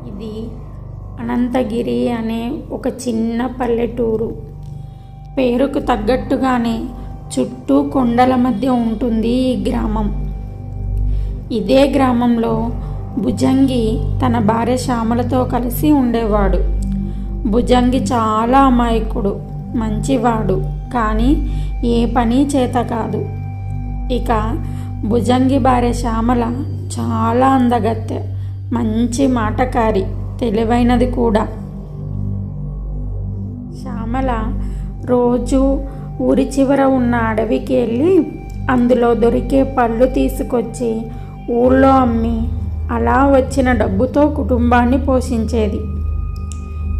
ఇది అనంతగిరి అనే ఒక చిన్న పల్లెటూరు. పేరుకు తగ్గట్టుగానే చుట్టూ కొండల మధ్య ఉంటుంది ఈ గ్రామం. ఇదే గ్రామంలో భుజంగి తన భార్య శ్యామలతో కలిసి ఉండేవాడు. భుజంగి చాలా అమాయకుడు, మంచివాడు, కానీ ఏ పని చేత కాదు. ఇక భుజంగి భార్య శ్యామల చాలా అందగత్తె, మంచి మాటకారి, తెలివైనది కూడా. శ్యామల రోజు ఊరి చివర ఉన్న అడవికి వెళ్ళి అందులో దొరికే పళ్ళు తీసుకొచ్చి ఊళ్ళో అమ్మి అలా వచ్చిన డబ్బుతో కుటుంబాన్ని పోషించేది.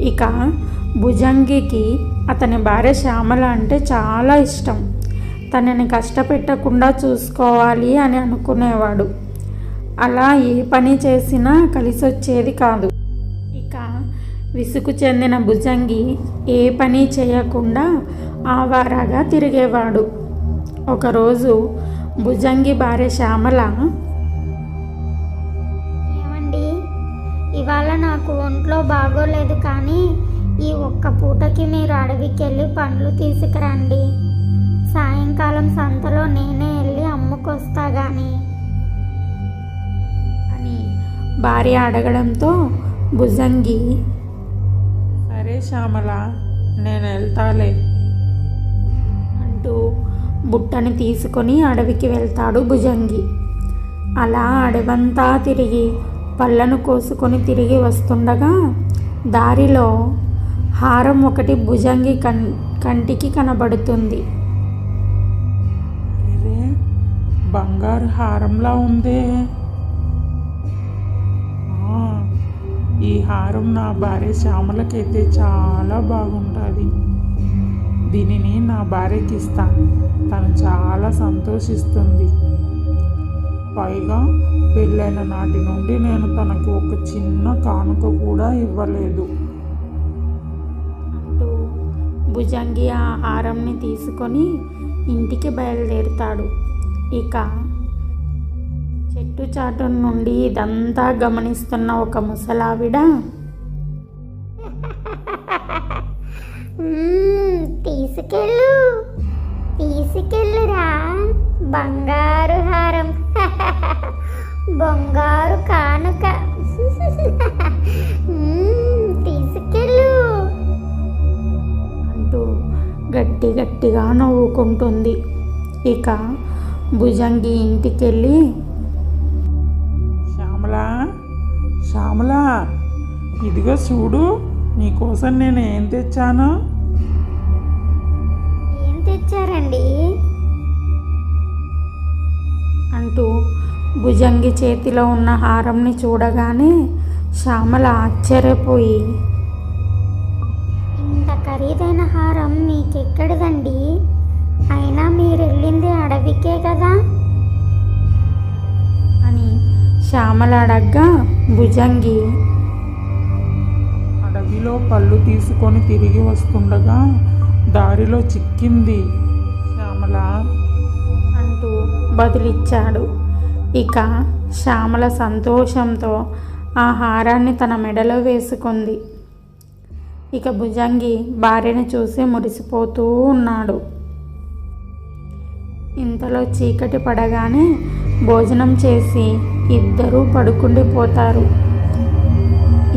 ఇక భుజంగికి అతని భార్య శ్యామల అంటే చాలా ఇష్టం. తనని కష్టపెట్టకుండా చూసుకోవాలి అని అనుకునేవాడు. అలా ఏ పని చేసినా కలిసి వచ్చేది కాదు. ఇక విసుగు చెందిన భుజంగి ఏ పని చేయకుండా ఆవారాగా తిరిగేవాడు. ఒకరోజు భుజంగి భార్య శ్యామల, ఏమండి, ఇవాళ నాకు ఒంట్లో బాగోలేదు, కానీ ఈ ఒక్క పూటకి మీరు అడవికి వెళ్ళి పండ్లు తీసుకురండి. సాయంకాలం సంతలో నేనే వెళ్ళి అమ్ముకొస్తా గాని అని భార్య అడగడంతో భుజంగి, సరే శ్యామల, నేను వెళ్తాలే అంటూ బుట్టని తీసుకొని అడవికి వెళ్తాడు భుజంగి. అలా అడవంతా తిరిగి పళ్ళను కోసుకొని తిరిగి వస్తుండగా దారిలో హారం ఒకటి భుజంగి కంటికి కనబడుతుంది. బంగారు హారంలా ఉందే. ఈ హారం నా భార్య శ్యామలకైతే చాలా బాగుంటుంది. దీనిని నా భార్యకి ఇస్తాను, తను చాలా సంతోషిస్తుంది. పైగా పెళ్ళైన నాటి నుండి నేను తనకు ఒక చిన్న కానుక కూడా ఇవ్వలేదు అంటూ భుజంగి ఆ హారంని తీసుకొని ఇంటికి బయలుదేరుతాడు. ఇక చెట్టు చాటు నుండి ఇదంతా గమనిస్తున్న ఒక ముసలావిడ, తీసుకెళ్ళురా బంగారు హారం, బంగారు కానుక, తీసుకెళ్ళు అంటూ గట్టిగా నవ్వుకుంటుంది. ఇక భుజంగి ఇంటికెళ్ళి, శ్యామల, ఇదిగో చూడు, నీకోసం నేను ఏం తెచ్చాను. ఏం తెచ్చారండి అంటూ భుజంగి చేతిలో ఉన్న హారంని చూడగానే శ్యామల ఆశ్చర్యపోయి, ఇంత ఖరీదైన హారం మీకెక్కడిదండి? అయినా మీరు వెళ్ళింది అడవికే కదా అని శ్యామల అడగ్గా భుజంగి, అడవిలో పళ్ళు తీసుకొని తిరిగి వస్తుండగా దారిలో చిక్కింది శ్యామల అంటూ బదులిచ్చాడు. ఇక శ్యామల సంతోషంతో ఆ హారాన్ని తన మెడలో వేసుకుంది. ఇక భుజంగి భార్యను చూసి మురిసిపోతూ ఉన్నాడు. ఇంతలో చీకటి పడగానే భోజనం చేసి ఇద్దరూ పడుకుండిపోతారు.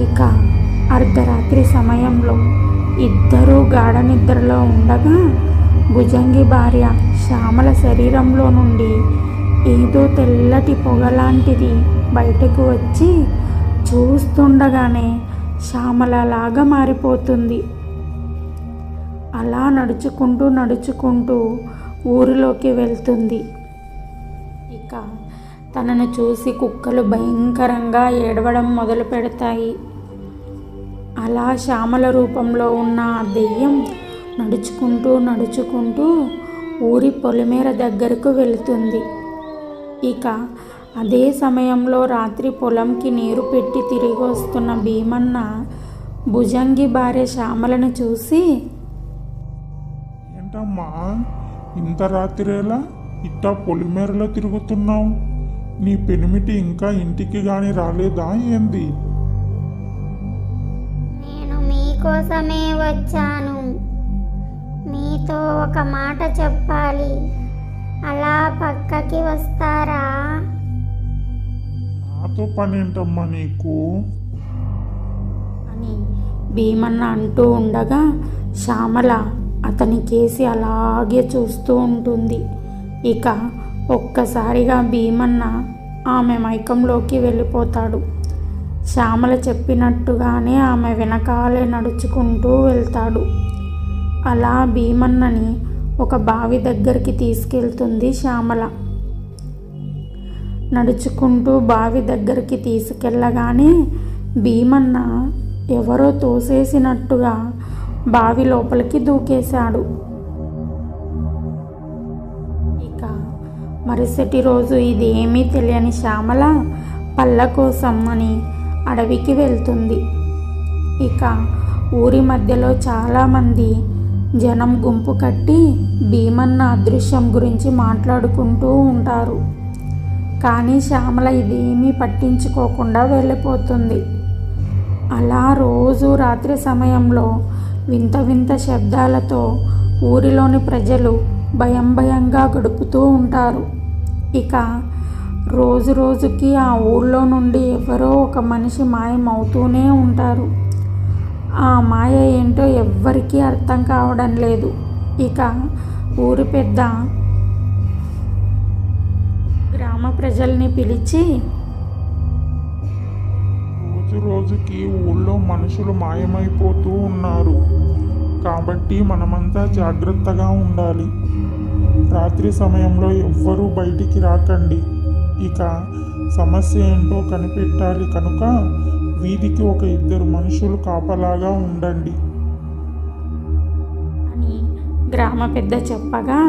ఇక అర్ధరాత్రి సమయంలో ఇద్దరూ గాఢ నిద్రలో ఉండగా భుజంగి భార్య శ్యామల శరీరంలో నుండి ఏదో తెల్లటి పొగలాంటిది బయటకు వచ్చి చూస్తుండగానే శ్యామలలాగా మారిపోతుంది. అలా నడుచుకుంటూ ఊరిలోకి వెళ్తుంది. ఇక తనను చూసి కుక్కలు భయంకరంగా ఏడవడం మొదలు పెడతాయి. అలా శ్యామల రూపంలో ఉన్న ఆ దెయ్యం నడుచుకుంటూ ఊరి పొలిమేర దగ్గరకు వెళుతుంది. ఇక అదే సమయంలో రాత్రి పొలంకి నీరు పెట్టి తిరిగి వస్తున్న భీమన్న భుజంగి భార్య శ్యామలను చూసి, ఏంటమ్మా ఇంత రాత్రివేళ ఇట్టా పొలిమేరలో తిరుగుతున్నావు? నీ పెనిమిటి ఇంకా ఇంటికి గాని రాలేదా ఏంది? మీకోసమే వచ్చాను. మీతో ఒక మాట చెప్పాలి. అలా పక్కకి వస్తారా? నాతో పనేంటమ్మా నీకు? అని భీమన్న అంటూ ఉండగా శ్యామల అతని కేసి అలాగే చూస్తూ ఉంటుంది. ఇక ఒక్కసారిగా భీమన్న ఆమె మైకంలోకి వెళ్ళిపోతాడు. శ్యామల చెప్పినట్టుగానే ఆమె వెనకాలే నడుచుకుంటూ వెళ్తాడు. అలా భీమన్నని ఒక బావి దగ్గరికి తీసుకెళ్తుంది శ్యామల. నడుచుకుంటూ బావి దగ్గరికి తీసుకెళ్ళగానే భీమన్న ఎవరో తోసేసినట్టుగా బావి లోపలికి దూకేశాడు. ఇక మరుసటి రోజు ఇది ఏమీ తెలియని శ్యామల పళ్ళ కోసం అని అడవికి వెళ్తుంది. ఇక ఊరి మధ్యలో చాలామంది జనం గుంపు కట్టి భీమన్న అదృశ్యం గురించి మాట్లాడుకుంటూ ఉంటారు. కానీ శ్యామల ఇదేమీ పట్టించుకోకుండా వెళ్ళిపోతుంది. అలా రోజు రాత్రి సమయంలో వింత వింత శబ్దాలతో ఊరిలోని ప్రజలు భయంగా గడుపుతూ ఉంటారు. ఇక రోజు రోజుకి ఆ ఊళ్ళో నుండి ఎవరో ఒక మనిషి మాయమవుతూనే ఉంటారు. ఆ మాయ ఏంటో ఎవ్వరికీ అర్థం కావడం లేదు. ఇక ఊరి పెద్ద గ్రామ ప్రజల్ని పిలిచి, రోజు రోజుకి ఊళ్ళో మనుషులు మాయమైపోతూ ఉన్నారు. కాబట్టి మనమంతా జాగ్రత్తగా ఉండాలి. రాత్రి సమయంలో ఎవ్వరూ బయటికి రాకండి. ఇక సమస్య ఏంటో కనిపెట్టాలి కనుక వీధికి ఒక 2 మనుషులు కాపలాగా ఉండండి అని గ్రామ పెద్ద చెప్పగా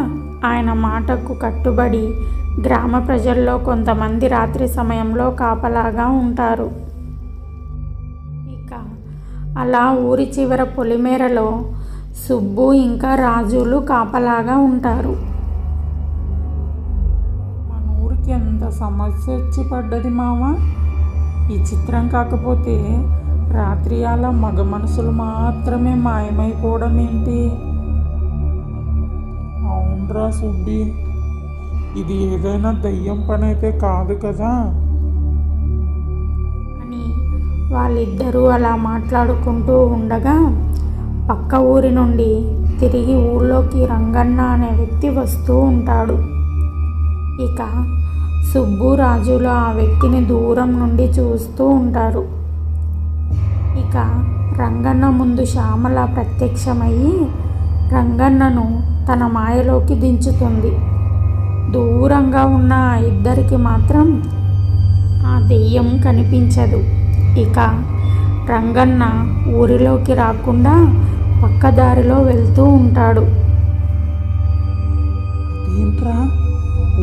ఆయన మాటకు కట్టుబడి గ్రామ ప్రజల్లో కొంతమంది రాత్రి సమయంలో కాపలాగా ఉంటారు. ఇక అలా ఊరి చివర పొలిమేరలో సుబ్బు ఇంకా రాజులు కాపలాగా ఉంటారు. మన ఊరికి ఎంత సమస్య వచ్చి పడ్డది మామ. ఈ చిత్రం కాకపోతే రాత్రి అలా మగ మనుషులు మాత్రమే మాయమైపోవడం ఏంటి? అవునరా సుబ్బి, ఇది ఏదైనా దయ్యం పని అయితే కాదు కదా అని వాళ్ళిద్దరూ అలా మాట్లాడుకుంటూ ఉండగా పక్క ఊరి నుండి తిరిగి ఊళ్ళోకి రంగన్న అనే వ్యక్తి వస్తూ ఉంటాడు. ఇక సుబ్బు రాజులు ఆ వ్యక్తిని దూరం నుండి చూస్తూ ఉంటారు. ఇక రంగన్న ముందు శ్యామల ప్రత్యక్షమయ్యి రంగన్నను తన మాయలోకి దించుతుంది. దూరంగా ఉన్న ఆ ఇద్దరికి మాత్రం ఆ దెయ్యం కనిపించదు. ఇక రంగన్న ఊరిలోకి రాకుండా పక్కదారిలో వెళ్తూ ఉంటాడు. ఏంట్రా,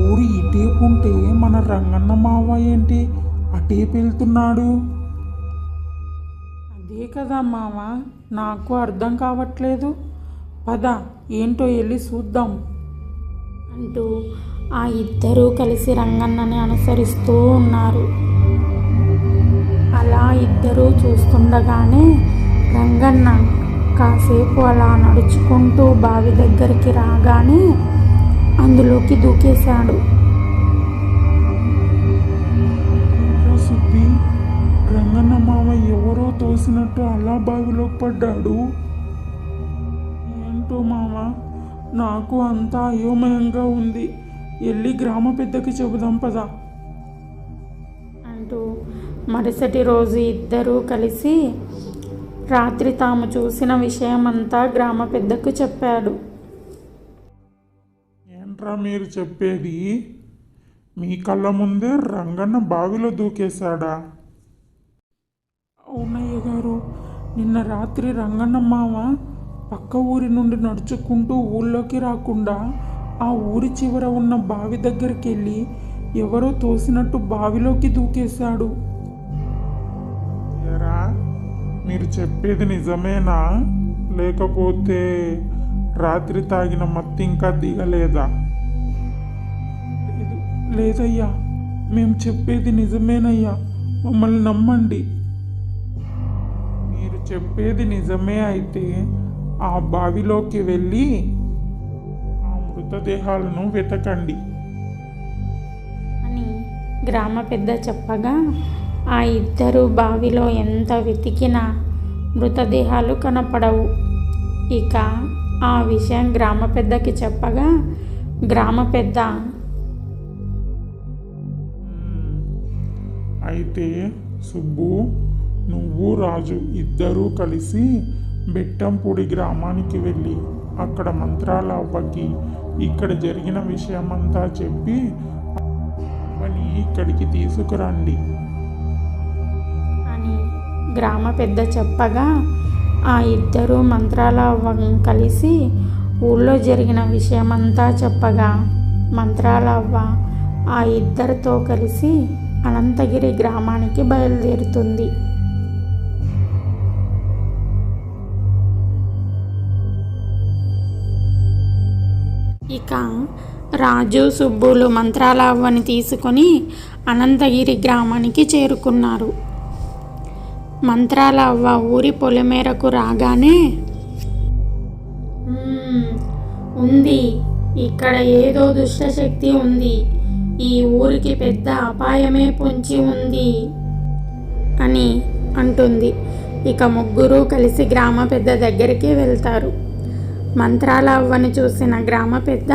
ఊరి ఇటేపు ఉంటే మన రంగన్న మావ ఏంటి అటేపు వెళ్తున్నాడు? అదే కదా మామ, నాకు అర్థం కావట్లేదు. పద ఏంటో వెళ్ళి చూద్దాం అంటూ ఆ ఇద్దరూ కలిసి రంగన్నని అనుసరిస్తూ ఉన్నారు. అలా ఇద్దరూ చూస్తుండగానే రంగన్న కాసేపు అలా నడుచుకుంటూ బావి దగ్గరికి రాగానే అందులోకి దూకేశాడు. సుబ్బి, రంగన్న మావ ఎవరో తోసినట్టు అలా బావిలోకి పడ్డాడు. ఏంటో మామ, నాకు అంతా అయోమయంగా ఉంది. వెళ్ళి గ్రామ పెద్దకి చెబుదాం పదా అంటూ మరుసటి రోజు ఇద్దరూ కలిసి రాత్రి తాము చూసిన విషయమంతా గ్రామ పెద్దకు చెప్పాడు. ఏంట్రా మీరు చెప్పేది? మీ కళ్ళ ముందే రంగన్న బావిలో దూకేశాడా? అవునయ్య గారు, నిన్న రాత్రి రంగన్న మామ పక్క ఊరి నుండి నడుచుకుంటూ ఊళ్ళోకి రాకుండా ఆ ఊరి చివర ఉన్న బావి దగ్గరికి వెళ్ళి ఎవరో తోసినట్టు బావిలోకి దూకేశాడు. ఏరా, మీరు చెప్పేది నిజమేనా? లేకపోతే రాత్రి తాగిన మత్తి ఇంకా దిగలేదా? లేదయ్యా, మేము చెప్పేది నిజమేనయ్యా, మమ్మల్ని నమ్మండి. మీరు చెప్పేది నిజమే అయితే ఆ బావిలోకి వెళ్ళి ఆ మృతదేహాలను వెతకండి అని గ్రామ పెద్ద చెప్పగా ఆ ఇద్దరు బావిలో ఎంత వెతికినా మృతదేహాలు కనపడవు. ఇక ఆ విషయం గ్రామ పెద్దకి చెప్పగా గ్రామ పెద్ద అయితే సుబ్బు, నువ్వు రాజు ఇద్దరూ కలిసి బెట్టంపూడి గ్రామానికి వెళ్ళి అక్కడ మంత్రాల అవ్వకి ఇక్కడ జరిగిన విషయమంతా చెప్పి అవ్వని ఇక్కడికి తీసుకురండి అని గ్రామ పెద్ద చెప్పగా ఆ ఇద్దరు మంత్రాల అవ్వ కలిసి ఊళ్ళో జరిగిన విషయమంతా చెప్పగా మంత్రాల అవ్వ ఆ ఇద్దరితో కలిసి అనంతగిరి గ్రామానికి బయలుదేరుతుంది. ఇక రాజు సుబ్బులు మంత్రాల అవ్వని తీసుకొని అనంతగిరి గ్రామానికి చేరుకున్నారు. మంత్రాల అవ్వ ఊరి పొలిమేరకు రాగానే ఉంది, ఇక్కడ ఏదో దుష్టశక్తి ఉంది, ఈ ఊరికి పెద్ద అపాయమే పొంచి ఉంది అని అంటుంది. ఇక ముగ్గురు కలిసి గ్రామ పెద్ద దగ్గరికి వెళ్తారు. మంత్రాల అవ్వని చూసిన గ్రామ పెద్ద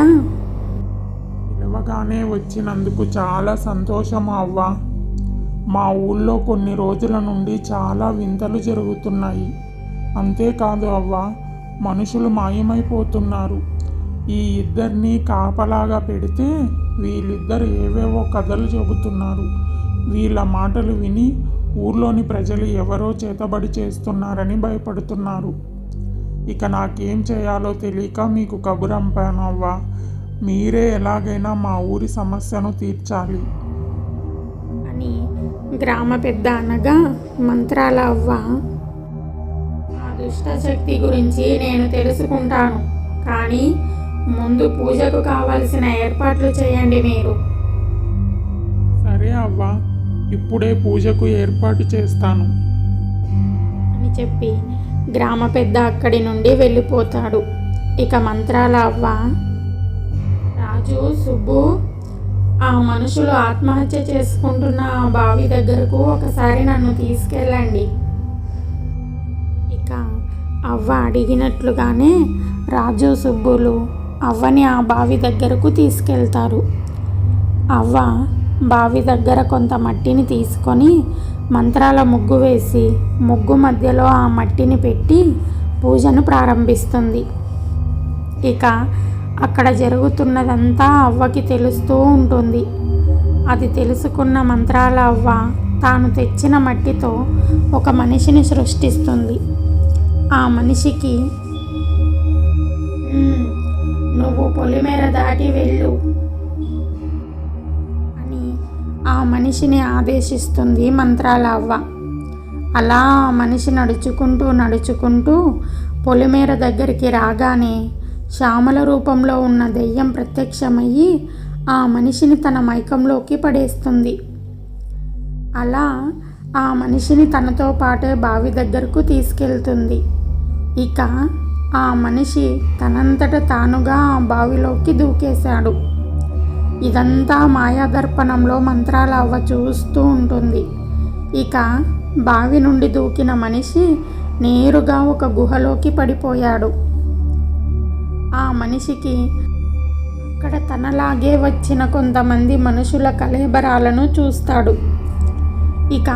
పిలవగానే వచ్చినందుకు చాలా సంతోషం అవ్వ. మా ఊళ్ళో కొన్ని రోజుల నుండి చాలా వింతలు జరుగుతున్నాయి. అంతేకాదు అవ్వ, మనుషులు మాయమైపోతున్నారు. ఈ ఇద్దరిని కాపలాగా పెడితే వీళ్ళిద్దరు ఏవేవో కథలు చెబుతున్నారు. వీళ్ళ మాటలు విని ఊర్లోని ప్రజలు ఎవరో చేతబడి చేస్తున్నారని భయపడుతున్నారు. ఇక నాకేం చేయాలో తెలియక మీకు కబురంపాను అవ్వ. మీరే ఎలాగైనా మా ఊరి సమస్యను తీర్చాలి అని గ్రామ పెద్ద అనగా మంత్రాల అవ్వ ఆ దుష్టశక్తి గురించి నేను తెలుసుకుంటాను, కానీ ముందు పూజకు కావలసిన ఏర్పాట్లు చేయండి మీరు. సరే అవ్వ, ఇప్పుడే పూజకు ఏర్పాటు చేస్తాను అని చెప్పి గ్రామ పెద్ద అక్కడి నుండి వెళ్ళిపోతాడు. ఇక మంత్రాల అవ్వ రాజు సుబ్బు, ఆ మనుషులు ఆత్మహత్య చేసుకుంటున్న ఆ బావి దగ్గరకు ఒకసారి నన్ను తీసుకెళ్ళండి. ఇక అవ్వ అడిగినట్లుగానే రాజు సుబ్బులు అవ్వని ఆ బావి దగ్గరకు తీసుకెళ్తారు. అవ్వ బావి దగ్గర కొంత మట్టిని తీసుకొని మంత్రాల ముగ్గు వేసి ముగ్గు మధ్యలో ఆ మట్టిని పెట్టి పూజను ప్రారంభిస్తుంది. ఇక అక్కడ జరుగుతున్నదంతా అవ్వకి తెలుస్తూ ఉంటుంది. అది తెలుసుకున్న మంత్రాల అవ్వ తాను తెచ్చిన మట్టితో ఒక మనిషిని సృష్టిస్తుంది. ఆ మనిషికి నువ్వు పొలిమేర దాటి వెళ్ళు అని ఆ మనిషిని ఆదేశిస్తుంది మంత్రాల అవ్వ. అలా ఆ మనిషి నడుచుకుంటూ పొలిమేర దగ్గరికి రాగానే శ్యామల రూపంలో ఉన్న దెయ్యం ప్రత్యక్షమయ్యి ఆ మనిషిని తన మైకంలోకి పడేస్తుంది. అలా ఆ మనిషిని తనతో పాటే బావి దగ్గరకు తీసుకెళ్తుంది. ఇక ఆ మనిషి తనంతట తానుగా ఆ బావిలోకి దూకేశాడు. ఇదంతా మాయాదర్పణంలో మంత్రాల అవ్వ చూస్తూ ఉంటుంది. ఇక బావి నుండి దూకిన మనిషి నేరుగా ఒక గుహలోకి పడిపోయాడు. ఆ మనిషికి అక్కడ తనలాగే వచ్చిన కొంతమంది మనుషుల కళేబరాలను చూస్తాడు. ఇక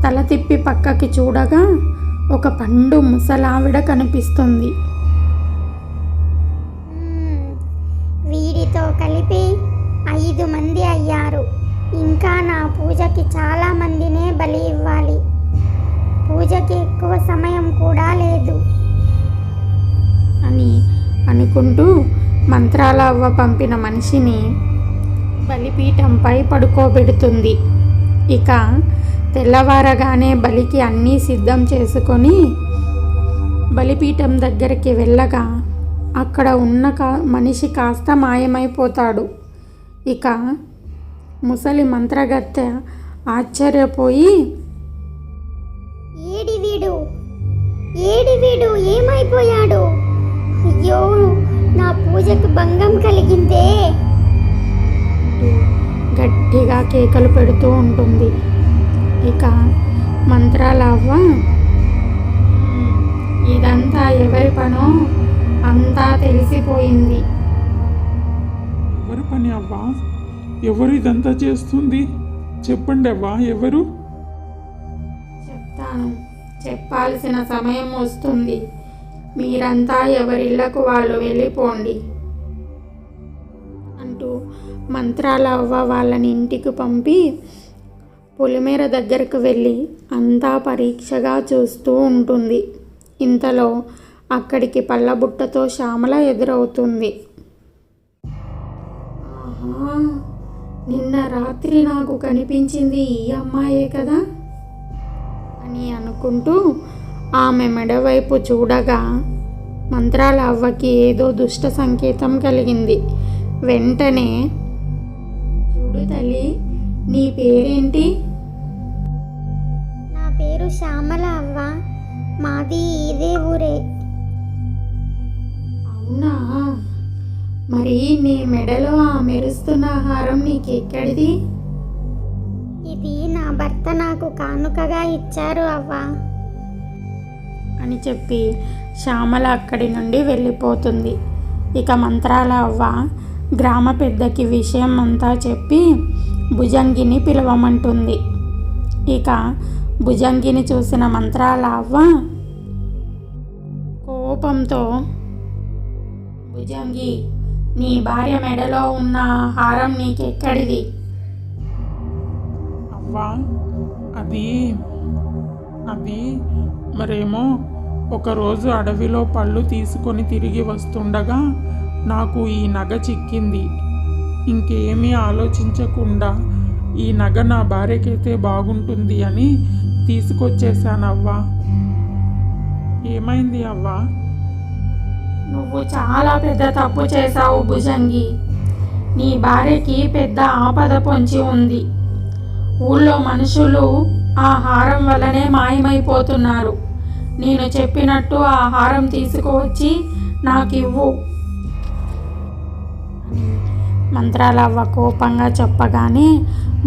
తల తిప్పి పక్కకి చూడగా ఒక పండు ముసలావిడ కనిపిస్తుంది. వీడితో కలిపి 5 మంది అయ్యారు. ఇంకా నా పూజకి చాలా మందినే బలి ఇవ్వాలి. పూజకి ఎక్కువ సమయం కూడా లేదు అని అనుకుంటూ మంత్రాల అవ్వ పంపిన మనిషిని బలిపీఠంపై పడుకోబెడుతుంది. ఇక తెల్లవారగానే బలికి అన్నీ సిద్ధం చేసుకొని బలిపీఠం దగ్గరికి వెళ్ళగా అక్కడ ఉన్న మనిషి కాస్త మాయమైపోతాడు. ఇక ముసలి మంత్రగత్తె ఆశ్చర్యపోయి ఏడి వీడు ఏడి వీడు ఏమైపోయాడు? అయ్యో, నా పూజకు భంగం కలిగిందే. గట్టిగా కేకలు పెడుతూ ఉంటుంది. ఇక మంత్రాల అవ్వ ఇదంతా ఎవరి పనో అంతా తెలిసిపోయింది. ఎవరి పని అవ్వా? ఎవరు ఇదంతా చేస్తుంది? చెప్పండి అవ్వా, ఎవరు? చెప్తాను, చెప్పాల్సిన సమయం వస్తుంది. మీరంతా ఎవరిళ్లకు వాళ్ళు వెళ్ళిపోండి అంటూ మంత్రాల అవ్వ వాళ్ళని ఇంటికి పంపి పొలిమేర దగ్గరకు వెళ్ళి అంతా పరీక్షగా చూస్తూ ఉంటుంది. ఇంతలో అక్కడికి పళ్ళబుట్టతో శ్యామల ఎదురవుతుంది. ఆహా, నిన్న రాత్రి నాకు కనిపించింది ఈ అమ్మాయే కదా అని అనుకుంటూ ఆమె మెడ వైపు చూడగా మంత్రాల అవ్వకి ఏదో దుష్ట సంకేతం కలిగింది. వెంటనే, చూడు తల్లి, నీ పేరేంటి? నా పేరు శ్యామల అవ్వ, మాది ఇదే ఊరే. అవునా, మరి నీ మెడలో ఆ మెరుస్తున్న హారం నీకెక్కడిది? ఇది నా భర్త నాకు కానుకగా ఇచ్చారు అవ్వ. అని చెప్పి శ్యామల అక్కడి నుండి వెళ్ళిపోతుంది. ఇక మంత్రాల అవ్వ గ్రామ పెద్దకి విషయం అంతా చెప్పి భుజంగిని పిలవమంటుంది. ఇక భుజంగిని చూసిన మంత్రాల అవ్వ కోపంతో, భుజంగి, నీ భార్య మెడలో ఉన్న హారం నీకెక్కడిది? అవ్వా, అది మరేమో ఒకరోజు అడవిలో పళ్ళు తీసుకొని తిరిగి వస్తుండగా నాకు ఈ నగ చిక్కింది. ఇంకేమీ ఆలోచించకుండా ఈ నగ నా భార్యకైతే బాగుంటుంది అని తీసుకొచ్చేసానవ్వా. ఏమైంది అవ్వా? నువ్వు చాలా పెద్ద తప్పు చేశావు భుజంగి. నీ భార్యకి పెద్ద ఆపద పొంచి ఉంది. ఊళ్ళో మనుషులు ఆ హారం వల్లనే మాయమైపోతున్నారు. నేను చెప్పినట్టు ఆ హారం తీసుకువచ్చి నాకివ్వు అని మంత్రాల అవ్వ కోపంగా చెప్పగానే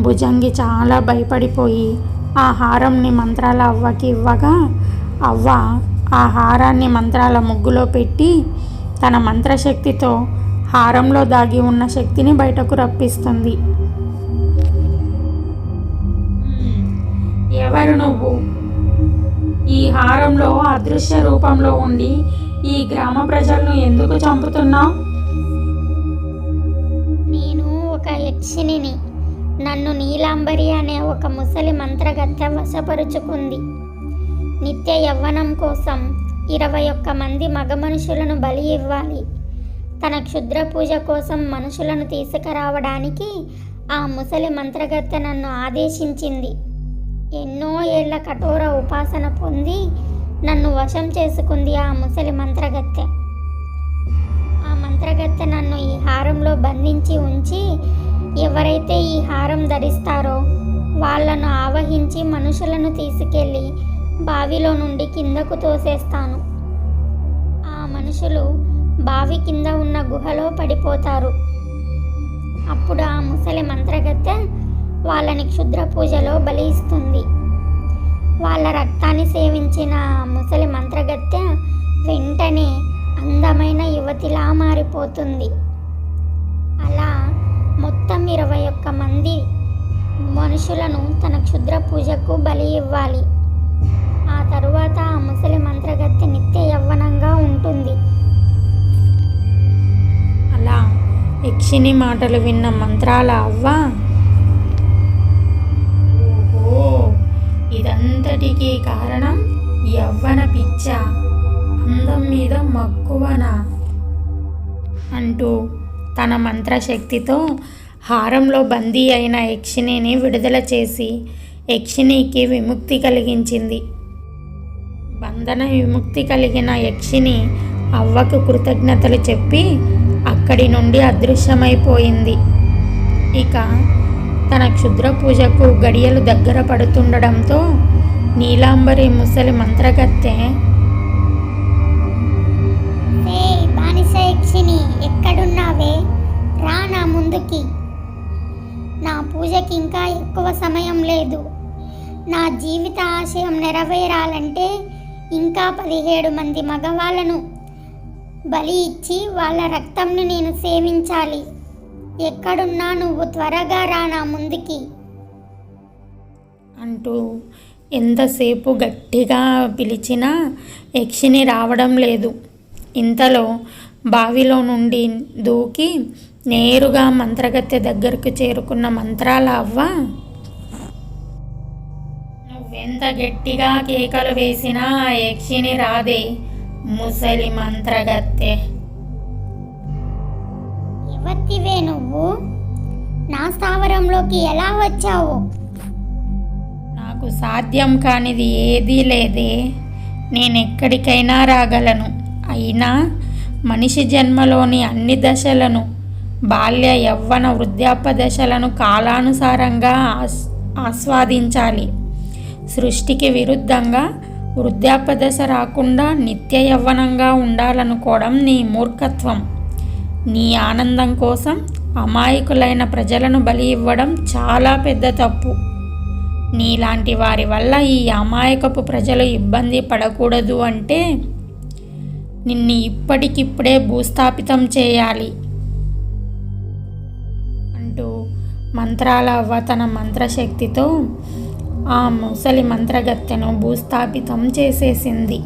భుజంగి చాలా భయపడిపోయి ఆ హారంని మంత్రాల అవ్వకి ఇవ్వగా అవ్వ ఆ హారాన్ని మంత్రాల ముగ్గులో పెట్టి తన మంత్రశక్తితో హారంలో దాగి ఉన్న శక్తిని బయటకు రప్పిస్తుంది. ఎవరు నువ్వు? ఈ హారంలో అదృశ్య రూపంలో ఉండి ఈ గ్రామ ప్రజలను ఎందుకు చంపుతున్నావు? నేను ఒక యక్షిణిని. నన్ను నీలాంబరి అనే ఒక ముసలి మంత్రగత్తె వశపరుచుకుంది. నిత్య యవ్వనం కోసం 21 మంది మగ మనుషులను బలి ఇవ్వాలి. తన క్షుద్ర పూజ కోసం మనుషులను తీసుకురావడానికి ఆ ముసలి మంత్రగత్తె నన్ను ఆదేశించింది. ఎన్నో ఏళ్ల కఠోర ఉపాసన పొంది నన్ను వశం చేసుకుంది ఆ ముసలి మంత్రగత్తె. ఆ మంత్రగత్తె నన్ను ఈ హారంలో బంధించి ఉంచి ఎవరైతే ఈ హారం ధరిస్తారో వాళ్ళను ఆవహించి మనుషులను తీసుకెళ్ళి బావిలో నుండి కిందకు తోసేస్తాను. ఆ మనుషులు బావి కింద ఉన్న గుహలో పడిపోతారు. అప్పుడు ఆ ముసలి మంత్రగత్తె వాళ్ళని క్షుద్ర పూజలో బలి ఇస్తుంది. వాళ్ళ రక్తాన్ని సేవించిన ఆ ముసలి మంత్రగత్తె వెంటనే అందమైన యువతిలా మారిపోతుంది. అలా మొత్తం 21 మంది మనుషులను తన క్షుద్ర పూజకు బలి ఇవ్వాలి. ఆ తరువాత ఆ ముసలి మంత్రగత్తె నిత్య యవ్వనంగా ఉంటుంది. అలా యక్షిని మాటలు విన్న మంత్రాల అవ్వ, ఓహో, ఇదంతటికీ కారణం యవ్వన పిచ్చ, అందం మీద మక్కువన అంటూ తన మంత్రశక్తితో హారంలో బందీ అయిన యక్షిణిని విడుదల చేసి యక్షిణికి విముక్తి కలిగించింది. బంధన విముక్తి కలిగిన యక్షిణి అవ్వకు కృతజ్ఞతలు చెప్పి అక్కడి నుండి అదృశ్యమైపోయింది. ఇక తన క్షుద్ర పూజకు గడియలు దగ్గర పడుతుండడంతో నీలాంబరి ముసలి మంత్రగత్తె ఎక్కడున్నావే? రా నా ముందుకి. నా పూజకి ఇంకా ఎక్కువ సమయం లేదు. నా జీవిత ఆశయం నెరవేరాలంటే ఇంకా 17 మంది మగవాళ్ళను బలి ఇచ్చి వాళ్ళ రక్తంని నేను సేవించాలి. ఎక్కడున్నా నువ్వు త్వరగా రా నా ముందుకి అంటూ ఎంతసేపు గట్టిగా పిలిచినా యక్షిని రావడం లేదు. ఇంతలో బావిలో నుండి దూకి నేరుగా మంత్రగత్తె దగ్గరకు చేరుకున్న మంత్రాల అవ్వ, నువ్వెంత గట్టిగా కేకలు వేసినా యక్షిని రాదే ముసలి మంత్రగత్తె. ఎవత్తివే నువ్వు? నా స్థావరంలోకి ఎలా వచ్చావు? నాకు సాధ్యం కానిది ఏదీ లేదే. నేనెక్కడికైనా రాగలను. అయినా మనిషి జన్మలోని అన్ని దశలను, బాల్య యవ్వన వృద్ధాప్య దశలను కాలానుసారంగా ఆస్వాదించాలి. సృష్టికి విరుద్ధంగా వృద్ధాప్య దశ రాకుండా నిత్య యవ్వనంగా ఉండాలనుకోవడం నీ మూర్ఖత్వం. నీ ఆనందం కోసం అమాయకులైన ప్రజలను బలి ఇవ్వడం చాలా పెద్ద తప్పు. నీలాంటి వారి వల్ల ఈ అమాయకపు ప్రజలు ఇబ్బంది పడకూడదు అంటే నిన్ను ఇప్పటికిప్పుడే భూస్థాపితం చేయాలి అంటూ మంత్రాల అవ్వ తన మంత్రశక్తితో ఆ ముసలి మంత్రగత్తెను భూస్థాపితం చేసేసింది.